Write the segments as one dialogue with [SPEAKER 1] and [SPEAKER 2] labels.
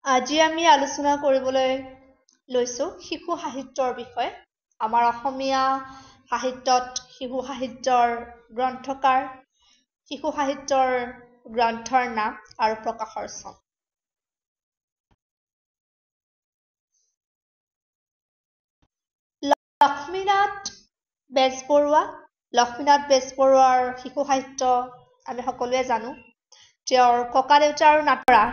[SPEAKER 1] আজি আমি আলোচনা কৰিবলৈ লৈছো শিশু সাহিত্যৰ বিষয়ে। আমাৰ অসমীয়া সাহিত্যত শিশু সাহিত্যৰ গ্ৰন্থকাৰ, শিশু সাহিত্যৰ গ্ৰন্থৰ নাম আৰু প্ৰকাশৰ চন। লক্ষ্মীনাথ বেজবৰুৱা। লক্ষ্মীনাথ বেজবৰুৱাৰ শিশু সাহিত্য আমি সকলোৱে জানো। তেওঁৰ ককা দেউতা আৰু নাতিৰা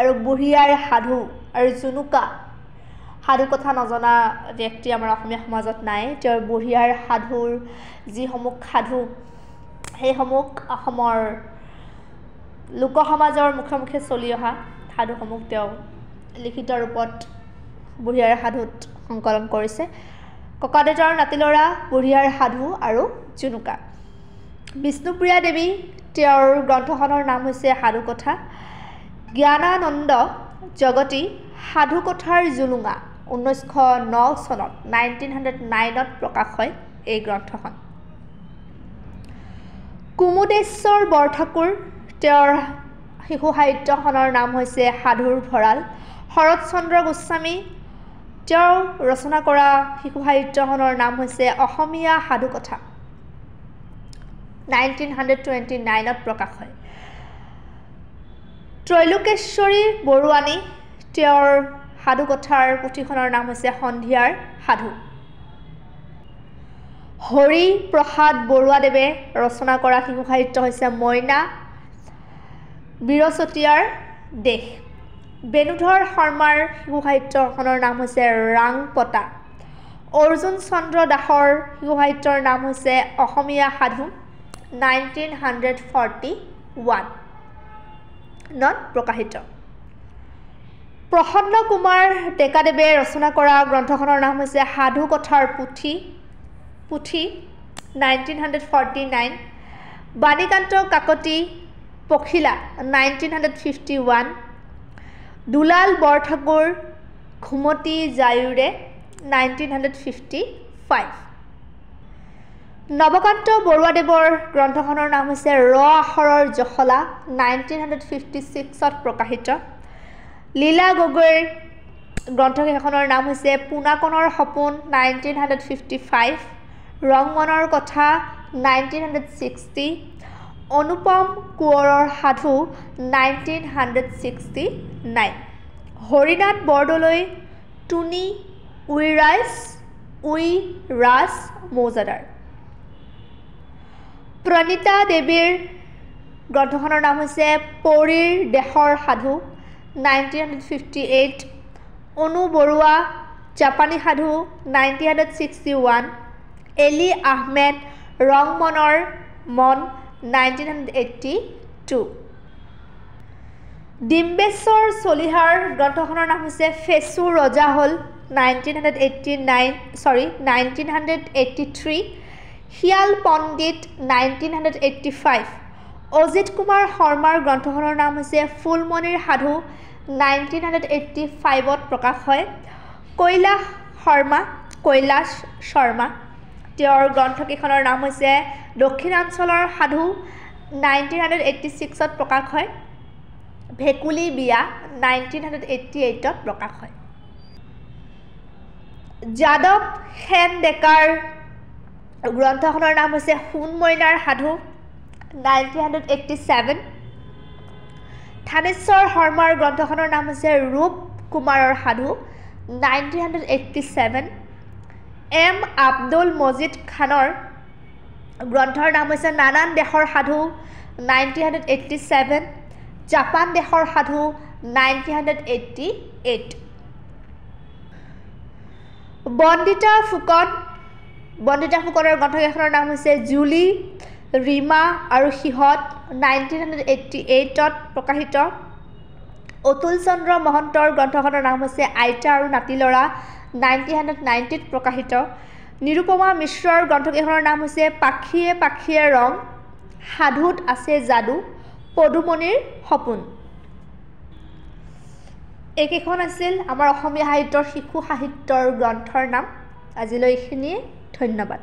[SPEAKER 1] আৰু বুঢ়ী আইৰ সাধু আৰু জুনুকা সাধু কথা নজনা ব্যক্তি আমাৰ অসমীয়া সমাজত নাই। তেওঁৰ বুঢ়ী আইৰ সাধুৰ যিসমূহ সাধু, সেইসমূহ অসমৰ লোক সমাজৰ মুখে মুখে চলি অহা সাধুসমূহ তেওঁ লিখিত ৰূপত বুঢ়ী আইৰ সাধুত সংকলন কৰিছে। ককা দেউতা আৰু নাতি ল'ৰা, বুঢ়ী আইৰ সাধু আৰু জুনুকা। বিষ্ণুপ্ৰিয়া দেৱী, তেওঁৰ গ্ৰন্থখনৰ নাম হৈছে সাধু কথা। জ্ঞানানন্দ জগতী সাধু কথাৰ জুলুঙা 1909 চনত 1909ত প্ৰকাশ হয় এই গ্ৰন্থখন। কুমুদেশ্বৰ বৰঠাকুৰ, তেওঁৰ শিশু সাহিত্যখনৰ নাম হৈছে সাধুৰ ভঁৰাল। শৰৎচন্দ্ৰ গোস্বামী, তেওঁ ৰচনা কৰা শিশু সাহিত্যখনৰ নাম হৈছে অসমীয়া সাধু কথা। 1929ত প্ৰকাশ হয়। ত্ৰৈলোকেশ্বৰী বৰুৱানী, তেওঁৰ সাধু কথাৰ পুথিখনৰ নাম হৈছে সন্ধিয়াৰ সাধু। হৰি প্ৰসাদ বৰুৱাদেৱে ৰচনা কৰা শিশু সাহিত্য হৈছে মইনা বীৰচতীয়াৰ দেশ। বেণুধৰ শৰ্মাৰ শিশু সাহিত্যখনৰ নাম হৈছে ৰাংপতা। অৰ্জুন চন্দ্ৰ দাসৰ শিশু সাহিত্যৰ নাম হৈছে অসমীয়া সাধু। 1941ত প্ৰকাশিত। প্ৰসন্ন কুমাৰ ডেকাদেৱে ৰচনা কৰা গ্ৰন্থখনৰ নাম হৈছে সাধু কথাৰ পুথি 1949। বাণীকান্ত কাকতি পখিলা 1951। দুলাল বৰঠাকুৰ ঘুমতি জায়ুৰে 1955। নৱকান্ত বৰুৱাদেৱৰ গ্ৰন্থখনৰ নাম হৈছে ৰ আখৰৰ জখলা 1956ত প্ৰকাশিত। লীলা গগৈৰ গ্ৰন্থকেইখনৰ নাম হৈছে পোনাকণৰ সপোন 1955। ৰংমনৰ কথা 1960। অনুপম কোঁৱৰৰ সাধু 1969। হৰিনাথ বৰদলৈ টুনি উইৰাজ মৌজাদাৰ। প্ৰণীতা দেৱীৰ গ্ৰন্থখনৰ নাম হৈছে পৰীৰ দেশৰ সাধু 1958। অনু বৰুৱা জাপানী সাধু 1961। এলি আহমেদ ৰংমনৰ মন 1982। ডিম্বেশ্বৰ চলিহাৰ গ্ৰন্থখনৰ নাম হৈছে ফেচু ৰজা হ'ল 1983। শিয়াল পণ্ডিত 1985। অজিত কুমাৰ শৰ্মাৰ গ্ৰন্থখনৰ নাম হৈছে ফুলমণিৰ সাধু 1985ত প্ৰকাশ হয়। কৈলাশ শৰ্মা, তেওঁৰ গ্ৰন্থকেইখনৰ নাম হৈছে দক্ষিণাঞ্চলৰ সাধু 1986ত প্ৰকাশ হয়। ভেকুলী বিয়া 1988ত প্ৰকাশ হয়। যাদৱ সেন ডেকাৰ গ্ৰন্থখনৰ নাম হৈছে সোণ মইনাৰ সাধু 1987। থানেশ্বৰ শৰ্মাৰ গ্ৰন্থখনৰ নাম হৈছে ৰূপ কুমাৰৰ সাধু 1987। এম আব্দুল মজিদ খানৰ গ্ৰন্থৰ নাম হৈছে নানান দেশৰ সাধু 1987। জাপান দেশৰ সাধু 1988। বন্দিতা ফুকনৰ গ্ৰন্থকেইখনৰ নাম হৈছে জুলি, ৰীমা আৰু সিহঁত 1988ত প্ৰকাশিত। অতুল চন্দ্ৰ মহন্তৰ গ্ৰন্থখনৰ নাম হৈছে আইতা আৰু নাতি ল'ৰা 1990ত প্ৰকাশিত। নিৰুপমা মিশ্ৰৰ গ্ৰন্থকেইখনৰ নাম হৈছে পাখিয়ে পাখিয়ে ৰং, সাধুত আছে যাদু, পদুমণিৰ সপোন। এইকেইখন আছিল আমাৰ অসমীয়া সাহিত্যৰ শিশু সাহিত্যৰ গ্ৰন্থৰ নাম। আজিলৈ এইখিনিয়ে, ধন্যবাদ।